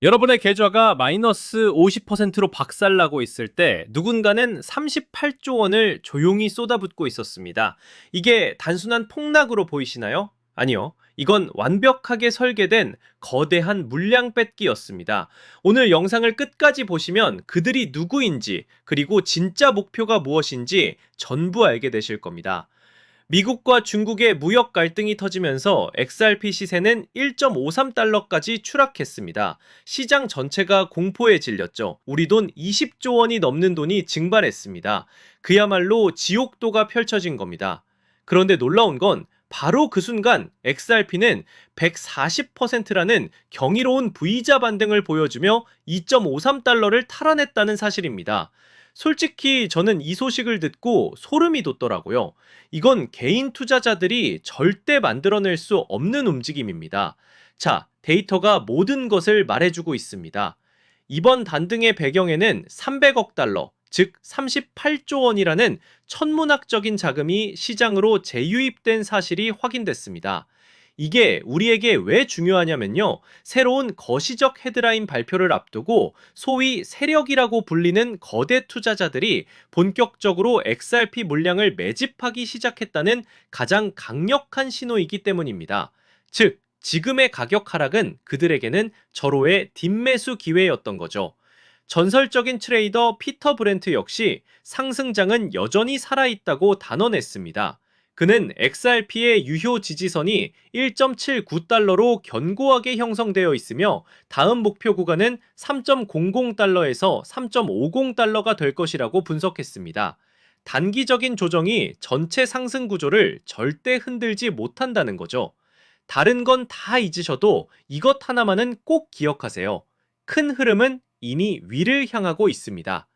여러분의 계좌가 마이너스 50%로 박살나고 있을 때 누군가는 38조 원을 조용히 쏟아붓고 있었습니다. 이게 단순한 폭락으로 보이시나요? 아니요. 이건 완벽하게 설계된 거대한 물량 뺏기였습니다. 오늘 영상을 끝까지 보시면 그들이 누구인지, 그리고 진짜 목표가 무엇인지 전부 알게 되실 겁니다. 미국과 중국의 무역 갈등이 터지면서 XRP 시세는 1.53달러까지 추락했습니다. 시장 전체가 공포에 질렸죠. 우리 돈 20조 원이 넘는 돈이 증발했습니다. 그야말로 지옥도가 펼쳐진 겁니다. 그런데 놀라운 건 바로 그 순간 XRP는 140%라는 경이로운 V자 반등을 보여주며 2.53달러를 탈환했다는 사실입니다. 솔직히 저는 이 소식을 듣고 소름이 돋더라고요. 이건 개인 투자자들이 절대 만들어낼 수 없는 움직임입니다. 자, 데이터가 모든 것을 말해주고 있습니다. 이번 단등의 배경에는 300억 달러, 즉 38조 원이라는 천문학적인 자금이 시장으로 재유입된 사실이 확인됐습니다. 이게 우리에게 왜 중요하냐면요. 새로운 거시적 헤드라인 발표를 앞두고 소위 세력이라고 불리는 거대 투자자들이 본격적으로 XRP 물량을 매집하기 시작했다는 가장 강력한 신호이기 때문입니다. 즉, 지금의 가격 하락은 그들에게는 절호의 뒷매수 기회였던 거죠. 전설적인 트레이더 피터 브렌트 역시 상승장은 여전히 살아있다고 단언했습니다. 그는 XRP의 유효 지지선이 1.79달러로 견고하게 형성되어 있으며 다음 목표 구간은 3.00달러에서 3.50달러가 될 것이라고 분석했습니다. 단기적인 조정이 전체 상승 구조를 절대 흔들지 못한다는 거죠. 다른 건 다 잊으셔도 이것 하나만은 꼭 기억하세요. 큰 흐름은 이미 위를 향하고 있습니다.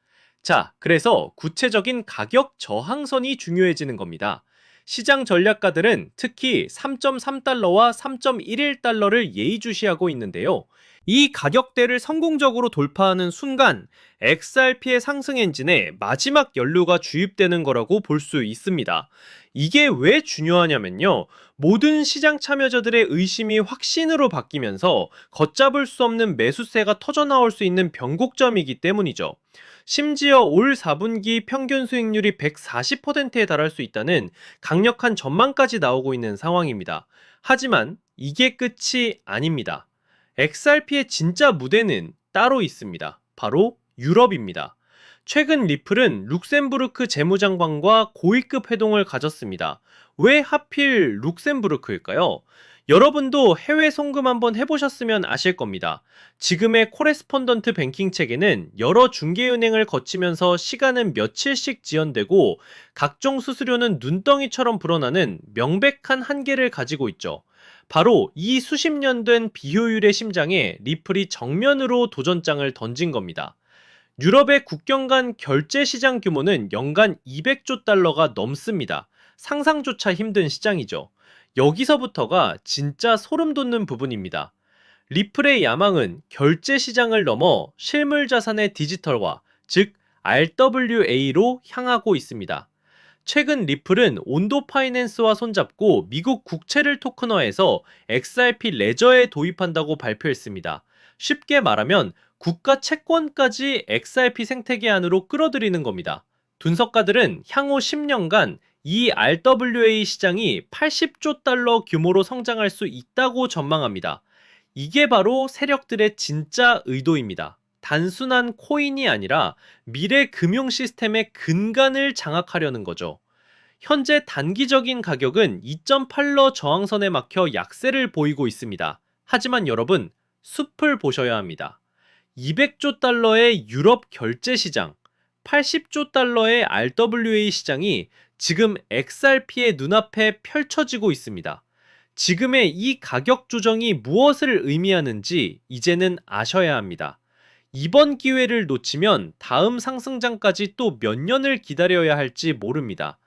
자, 그래서 구체적인 가격 저항선이 중요해지는 겁니다. 시장 전략가들은 특히 3.3달러와 3.11달러를 예의주시하고 있는데요. 이 가격대를 성공적으로 돌파하는 순간 XRP의 상승 엔진에 마지막 연료가 주입되는 거라고 볼 수 있습니다. 이게 왜 중요하냐면요. 모든 시장 참여자들의 의심이 확신으로 바뀌면서 걷잡을 수 없는 매수세가 터져나올 수 있는 변곡점이기 때문이죠. 심지어 올 4분기 평균 수익률이 140%에 달할 수 있다는 강력한 전망까지 나오고 있는 상황입니다. 하지만 이게 끝이 아닙니다. XRP의 진짜 무대는 따로 있습니다. 바로 유럽입니다. 최근 리플은 룩셈부르크 재무장관과 고위급 회동을 가졌습니다. 왜 하필 룩셈부르크일까요? 여러분도 해외 송금 한번 해보셨으면 아실 겁니다. 지금의 코레스폰던트 뱅킹 체계는 여러 중개은행을 거치면서 시간은 며칠씩 지연되고 각종 수수료는 눈덩이처럼 불어나는 명백한 한계를 가지고 있죠. 바로 이 수십 년 된 비효율의 심장에 리플이 정면으로 도전장을 던진 겁니다. 유럽의 국경 간 결제 시장 규모는 연간 200조 달러가 넘습니다. 상상조차 힘든 시장이죠. 여기서부터가 진짜 소름 돋는 부분입니다. 리플의 야망은 결제 시장을 넘어 실물 자산의 디지털화, 즉 RWA로 향하고 있습니다. 최근 리플은 온도 파이낸스와 손잡고 미국 국채를 토큰화해서 XRP 레저에 도입한다고 발표했습니다. 쉽게 말하면 국가 채권까지 XRP 생태계 안으로 끌어들이는 겁니다. 분석가들은 향후 10년간 이 RWA 시장이 80조 달러 규모로 성장할 수 있다고 전망합니다. 이게 바로 세력들의 진짜 의도입니다. 단순한 코인이 아니라 미래 금융 시스템의 근간을 장악하려는 거죠. 현재 단기적인 가격은 2.8러 저항선에 막혀 약세를 보이고 있습니다. 하지만 여러분, 숲을 보셔야 합니다. 200조 달러의 유럽 결제 시장, 80조 달러의 RWA 시장이 지금 XRP의 눈앞에 펼쳐지고 있습니다. 지금의 이 가격 조정이 무엇을 의미하는지 이제는 아셔야 합니다. 이번 기회를 놓치면 다음 상승장까지 또 몇 년을 기다려야 할지 모릅니다.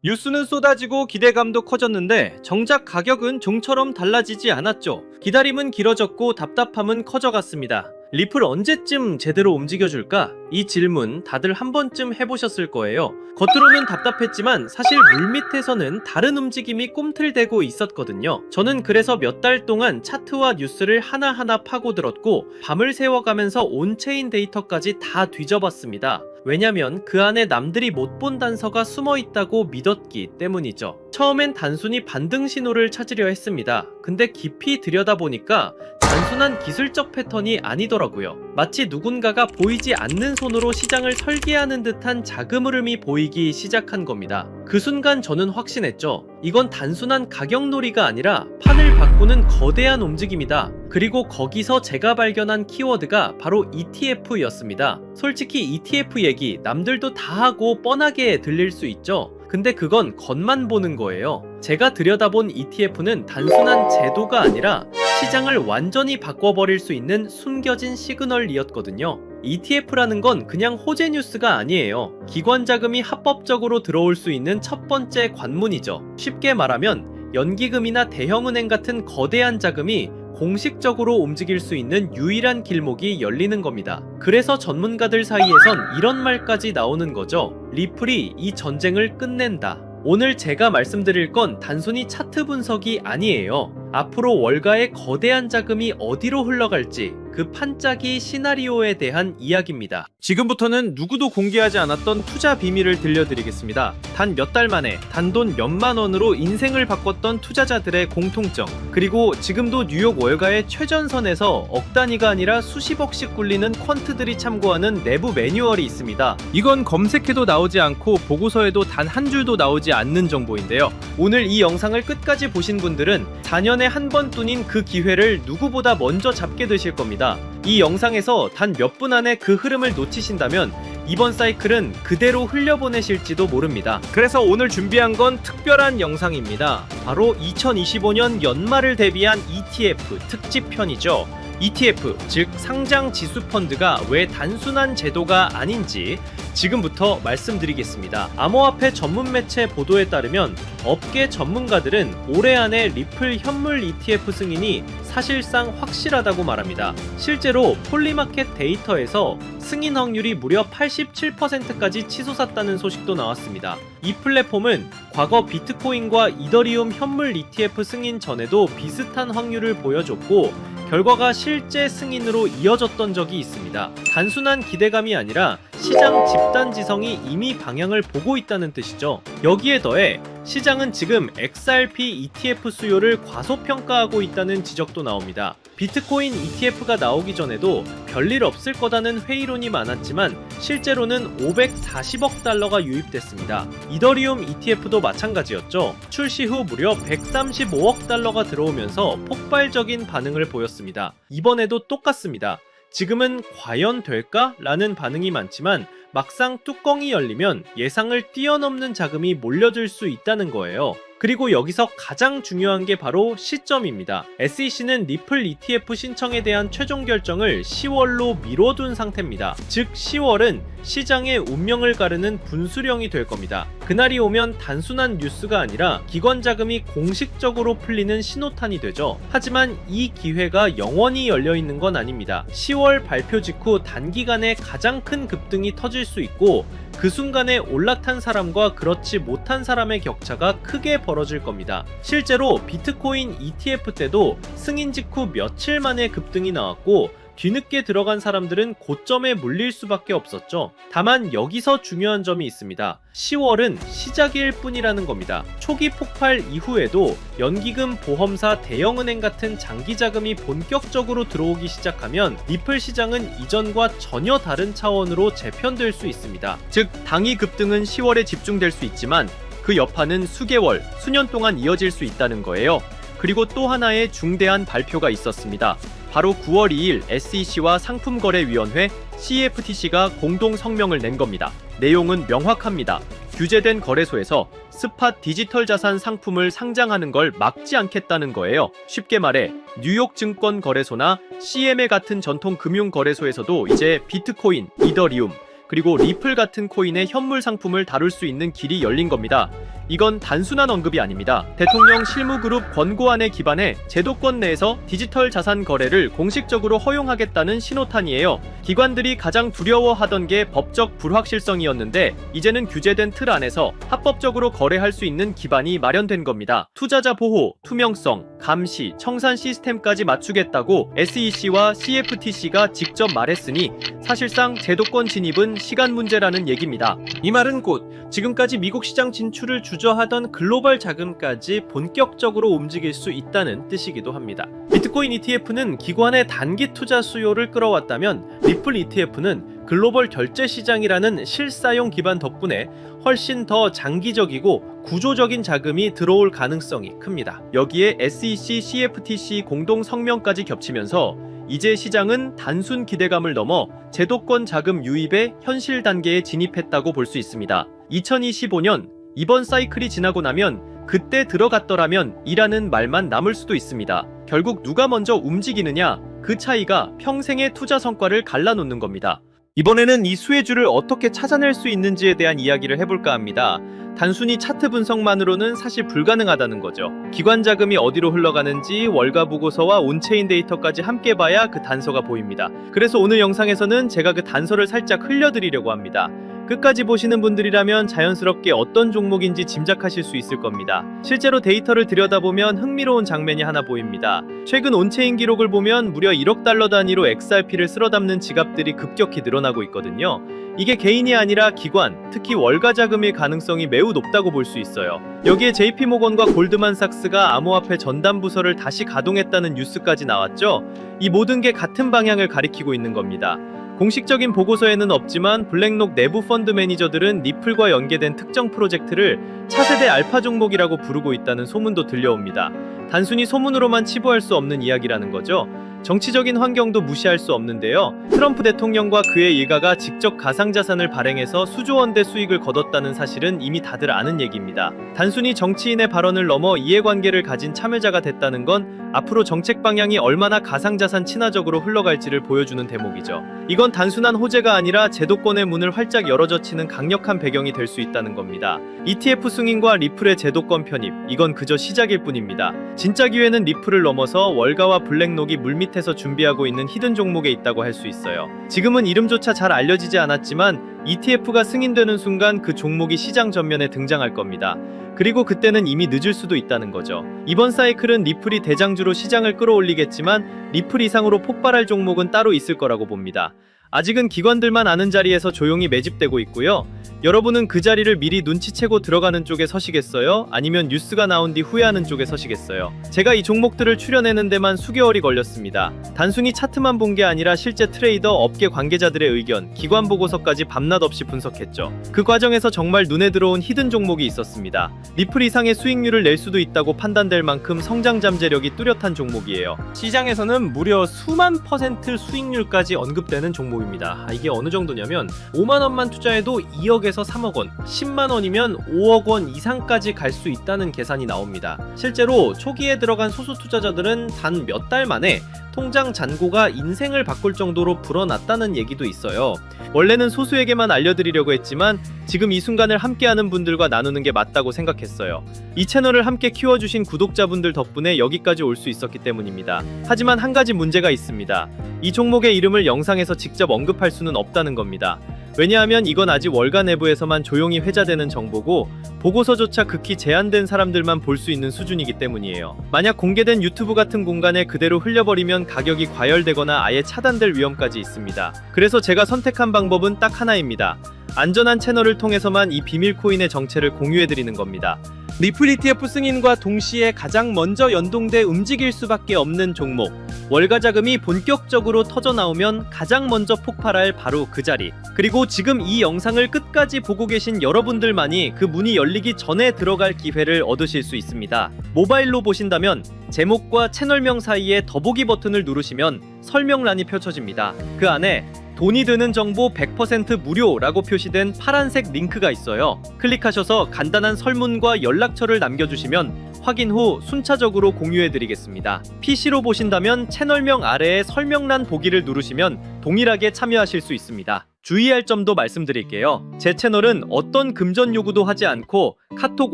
뉴스는 쏟아지고 기대감도 커졌는데 정작 가격은 좀처럼 달라지지 않았죠. 기다림은 길어졌고 답답함은 커져갔습니다. 리플 언제쯤 제대로 움직여줄까? 이 질문 다들 한 번쯤 해보셨을 거예요. 겉으로는 답답했지만 사실 물밑에서는 다른 움직임이 꿈틀대고 있었거든요. 저는 그래서 몇 달 동안 차트와 뉴스를 하나하나 파고들었고 밤을 새워가면서 온체인 데이터까지 다 뒤져봤습니다. 왜냐면 그 안에 남들이 못 본 단서가 숨어 있다고 믿었기 때문이죠. 처음엔 단순히 반등 신호를 찾으려 했습니다. 근데 깊이 들여다보니까 단순한 기술적 패턴이 아니더라고요. 마치 누군가가 보이지 않는 손으로 시장을 설계하는 듯한 자금 흐름이 보이기 시작한 겁니다. 그 순간 저는 확신했죠. 이건 단순한 가격놀이가 아니라 판을 바꾸는 거대한 움직임이다. 그리고 거기서 제가 발견한 키워드가 바로 ETF였습니다. 솔직히 ETF 얘기 남들도 다 하고 뻔하게 들릴 수 있죠. 근데 그건 겉만 보는 거예요. 제가 들여다본 ETF는 단순한 제도가 아니라 시장을 완전히 바꿔버릴 수 있는 숨겨진 시그널이었거든요. ETF라는 건 그냥 호재 뉴스가 아니에요. 기관 자금이 합법적으로 들어올 수 있는 첫 번째 관문이죠. 쉽게 말하면 연기금이나 대형은행 같은 거대한 자금이 공식적으로 움직일 수 있는 유일한 길목이 열리는 겁니다. 그래서 전문가들 사이에선 이런 말까지 나오는 거죠. 리플이 이 전쟁을 끝낸다. 오늘 제가 말씀드릴 건 단순히 차트 분석이 아니에요. 앞으로 월가의 거대한 자금이 어디로 흘러갈지 그 판짜기 시나리오에 대한 이야기입니다. 지금부터는 누구도 공개하지 않았던 투자 비밀을 들려드리겠습니다. 단 몇 달 만에 단돈 몇만 원으로 인생을 바꿨던 투자자들의 공통점, 그리고 지금도 뉴욕 월가의 최전선에서 억 단위가 아니라 수십억씩 굴리는 퀀트들이 참고하는 내부 매뉴얼이 있습니다. 이건 검색해도 나오지 않고 보고서에도 단 한 줄도 나오지 않는 정보인데요. 오늘 이 영상을 끝까지 보신 분들은 4년에 한 번뿐인 그 기회를 누구보다 먼저 잡게 되실 겁니다. 이 영상에서 단 몇 분 안에 그 흐름을 놓치신다면 이번 사이클은 그대로 흘려보내실지도 모릅니다. 그래서 오늘 준비한 건 특별한 영상입니다. 바로 2025년 연말을 대비한 ETF 특집편이죠. ETF, 즉 상장 지수 펀드가 왜 단순한 제도가 아닌지 지금부터 말씀드리겠습니다. 암호화폐 전문 매체 보도에 따르면 업계 전문가들은 올해 안에 리플 현물 ETF 승인이 사실상 확실하다고 말합니다. 실제로 폴리마켓 데이터에서 승인 확률이 무려 87%까지 치솟았다는 소식도 나왔습니다. 이 플랫폼은 과거 비트코인과 이더리움 현물 ETF 승인 전에도 비슷한 확률을 보여줬고 결과가 실제 승인으로 이어졌던 적이 있습니다. 단순한 기대감이 아니라 시장 집단지성이 이미 방향을 보고 있다는 뜻이죠. 여기에 더해 시장은 지금 XRP ETF 수요를 과소평가하고 있다는 지적도 나옵니다. 비트코인 ETF가 나오기 전에도 별일 없을 거다는 회의론이 많았지만 실제로는 540억 달러가 유입됐습니다. 이더리움 ETF도 마찬가지였죠. 출시 후 무려 135억 달러가 들어오면서 폭발적인 반응을 보였습니다. 이번에도 똑같습니다. 지금은 과연 될까? 라는 반응이 많지만 막상 뚜껑이 열리면 예상을 뛰어넘는 자금이 몰려들 수 있다는 거예요. 그리고 여기서 가장 중요한 게 바로 시점입니다. SEC는 리플 ETF 신청에 대한 최종 결정을 10월로 미뤄둔 상태입니다. 즉 10월은 시장의 운명을 가르는 분수령이 될 겁니다. 그날이 오면 단순한 뉴스가 아니라 기관 자금이 공식적으로 풀리는 신호탄이 되죠. 하지만 이 기회가 영원히 열려있는 건 아닙니다. 10월 발표 직후 단기간에 가장 큰 급등이 터질 수 있고 그 순간에 올라탄 사람과 그렇지 못한 사람의 격차가 크게 벌어질 겁니다. 실제로 비트코인 ETF 때도 승인 직후 며칠 만에 급등이 나왔고 뒤늦게 들어간 사람들은 고점에 물릴 수밖에 없었죠. 다만 여기서 중요한 점이 있습니다. 10월은 시작일 뿐이라는 겁니다. 초기 폭발 이후에도 연기금, 보험사, 대형은행 같은 장기 자금이 본격적으로 들어오기 시작하면 리플 시장은 이전과 전혀 다른 차원으로 재편될 수 있습니다. 즉 당이 급등은 10월에 집중될 수 있지만 그 여파는 수개월, 수년 동안 이어질 수 있다는 거예요. 그리고 또 하나의 중대한 발표가 있었습니다. 바로 9월 2일 SEC와 상품거래위원회 CFTC가 공동 성명을 낸 겁니다. 내용은 명확합니다. 규제된 거래소에서 스팟 디지털 자산 상품을 상장하는 걸 막지 않겠다는 거예요. 쉽게 말해 뉴욕 증권 거래소나 CME 같은 전통 금융 거래소에서도 이제 비트코인, 이더리움, 그리고 리플 같은 코인의 현물 상품을 다룰 수 있는 길이 열린 겁니다. 이건 단순한 언급이 아닙니다. 대통령 실무그룹 권고안에 기반해 제도권 내에서 디지털 자산 거래를 공식적으로 허용하겠다는 신호탄이에요. 기관들이 가장 두려워하던 게 법적 불확실성이었는데 이제는 규제된 틀 안에서 합법적으로 거래할 수 있는 기반이 마련된 겁니다. 투자자 보호, 투명성, 감시, 청산 시스템까지 맞추겠다고 SEC와 CFTC가 직접 말했으니 사실상 제도권 진입은 시간 문제라는 얘기입니다. 이 말은 곧 지금까지 미국 시장 진출을 주저하던 글로벌 자금까지 본격적으로 움직일 수 있다는 뜻이기도 합니다. 비트코인 ETF는 기관의 단기 투자 수요를 끌어왔다면 리플 ETF는 글로벌 결제 시장이라는 실사용 기반 덕분에 훨씬 더 장기적이고 구조적인 자금이 들어올 가능성이 큽니다. 여기에 SEC, CFTC 공동 성명까지 겹치면서 이제 시장은 단순 기대감을 넘어 제도권 자금 유입의 현실 단계에 진입했다고 볼 수 있습니다. 2025년 이번 사이클이 지나고 나면 그때 들어갔더라면 이라는 말만 남을 수도 있습니다. 결국 누가 먼저 움직이느냐, 그 차이가 평생의 투자 성과를 갈라놓는 겁니다. 이번에는 이 수혜주를 어떻게 찾아낼 수 있는지에 대한 이야기를 해볼까 합니다. 단순히 차트 분석만으로는 사실 불가능하다는 거죠. 기관 자금이 어디로 흘러가는지 월가 보고서와 온체인 데이터까지 함께 봐야 그 단서가 보입니다. 그래서 오늘 영상에서는 제가 그 단서를 살짝 흘려드리려고 합니다. 끝까지 보시는 분들이라면 자연스럽게 어떤 종목인지 짐작하실 수 있을 겁니다. 실제로 데이터를 들여다보면 흥미로운 장면이 하나 보입니다. 최근 온체인 기록을 보면 무려 1억 달러 단위로 XRP를 쓸어 담는 지갑들이 급격히 늘어나고 있거든요. 이게 개인이 아니라 기관, 특히 월가 자금일 가능성이 매우 높다고 볼 수 있어요. 여기에 JP모건과 골드만삭스가 암호화폐 전담 부서를 다시 가동했다는 뉴스까지 나왔죠. 이 모든 게 같은 방향을 가리키고 있는 겁니다. 공식적인 보고서에는 없지만 블랙록 내부 펀드 매니저들은 리플과 연계된 특정 프로젝트를 차세대 알파 종목이라고 부르고 있다는 소문도 들려옵니다. 단순히 소문으로만 치부할 수 없는 이야기라는 거죠. 정치적인 환경도 무시할 수 없는데요. 트럼프 대통령과 그의 일가가 직접 가상자산을 발행해서 수조 원대 수익을 거뒀다는 사실은 이미 다들 아는 얘기입니다. 단순히 정치인의 발언을 넘어 이해관계를 가진 참여자가 됐다는 건 앞으로 정책 방향이 얼마나 가상자산 친화적으로 흘러갈지를 보여주는 대목이죠. 이건 단순한 호재가 아니라 제도권의 문을 활짝 열어젖히는 강력한 배경이 될 수 있다는 겁니다. ETF 승인과 리플의 제도권 편입, 이건 그저 시작일 뿐입니다. 진짜 기회는 리플을 넘어서 월가와 블랙록이 물밑에서 준비하고 있는 히든 종목에 있다고 할 수 있어요. 지금은 이름조차 잘 알려지지 않았지만 ETF가 승인되는 순간 그 종목이 시장 전면에 등장할 겁니다. 그리고 그때는 이미 늦을 수도 있다는 거죠. 이번 사이클은 리플이 대장주로 시장을 끌어올리겠지만 리플 이상으로 폭발할 종목은 따로 있을 거라고 봅니다. 아직은 기관들만 아는 자리에서 조용히 매집되고 있고요. 여러분은 그 자리를 미리 눈치채고 들어가는 쪽에 서시겠어요? 아니면 뉴스가 나온 뒤 후회하는 쪽에 서시겠어요? 제가 이 종목들을 추려내는 데만 수개월이 걸렸습니다. 단순히 차트만 본 게 아니라 실제 트레이더, 업계 관계자들의 의견, 기관 보고서까지 밤낮 없이 분석했죠. 그 과정에서 정말 눈에 들어온 히든 종목이 있었습니다. 리플 이상의 수익률을 낼 수도 있다고 판단될 만큼 성장 잠재력이 뚜렷한 종목이에요. 시장에서는 무려 수만 퍼센트 수익률까지 언급되는 종목입니다. 이게 어느 정도냐면 5만 원만 투자해도 2억에서 3억 원, 10만 원이면 5억 원 이상까지 갈 수 있다는 계산이 나옵니다. 실제로 초기에 들어간 소수 투자자들은 단 몇 달 만에 통장 잔고가 인생을 바꿀 정도로 불어났다는 얘기도 있어요. 원래는 소수에게만 알려드리려고 했지만 지금 이 순간을 함께하는 분들과 나누는 게 맞다고 생각했어요. 이 채널을 함께 키워주신 구독자분들 덕분에 여기까지 올 수 있었기 때문입니다. 하지만 한 가지 문제가 있습니다. 이 종목의 이름을 영상에서 직접 언급할 수는 없다는 겁니다. 왜냐하면 이건 아직 월가 내부에서만 조용히 회자되는 정보고 보고서조차 극히 제한된 사람들만 볼 수 있는 수준이기 때문이에요. 만약 공개된 유튜브 같은 공간에 그대로 흘려버리면 가격이 과열되거나 아예 차단될 위험까지 있습니다. 그래서 제가 선택한 방법은 딱 하나입니다. 안전한 채널을 통해서만 이 비밀 코인의 정체를 공유해드리는 겁니다. 리플 ETF 승인과 동시에 가장 먼저 연동돼 움직일 수밖에 없는 종목, 월가 자금이 본격적으로 터져나오면 가장 먼저 폭발할 바로 그 자리, 그리고 지금 이 영상을 끝까지 보고 계신 여러분들만이 그 문이 열리기 전에 들어갈 기회를 얻으실 수 있습니다. 모바일로 보신다면 제목과 채널명 사이에 더보기 버튼을 누르시면 설명란이 펼쳐집니다. 그 안에 돈이 드는 정보 100% 무료라고 표시된 파란색 링크가 있어요. 클릭하셔서 간단한 설문과 연락처를 남겨주시면 확인 후 순차적으로 공유해드리겠습니다. PC로 보신다면 채널명 아래에 설명란 보기를 누르시면 동일하게 참여하실 수 있습니다. 주의할 점도 말씀드릴게요. 제 채널은 어떤 금전 요구도 하지 않고 카톡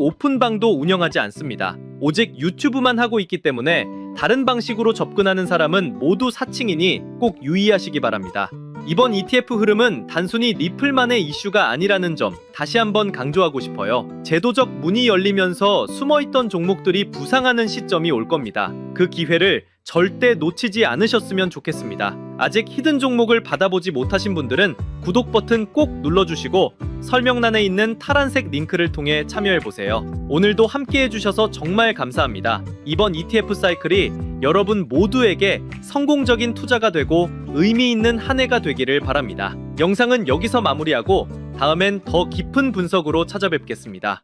오픈방도 운영하지 않습니다. 오직 유튜브만 하고 있기 때문에 다른 방식으로 접근하는 사람은 모두 사칭이니 꼭 유의하시기 바랍니다. 이번 ETF 흐름은 단순히 리플만의 이슈가 아니라는 점 다시 한번 강조하고 싶어요. 제도적 문이 열리면서 숨어있던 종목들이 부상하는 시점이 올 겁니다. 그 기회를 절대 놓치지 않으셨으면 좋겠습니다. 아직 히든 종목을 받아보지 못하신 분들은 구독 버튼 꼭 눌러주시고 설명란에 있는 파란색 링크를 통해 참여해보세요. 오늘도 함께 해주셔서 정말 감사합니다. 이번 ETF 사이클이 여러분 모두에게 성공적인 투자가 되고 의미 있는 한 해가 되기를 바랍니다. 영상은 여기서 마무리하고 다음엔 더 깊은 분석으로 찾아뵙겠습니다.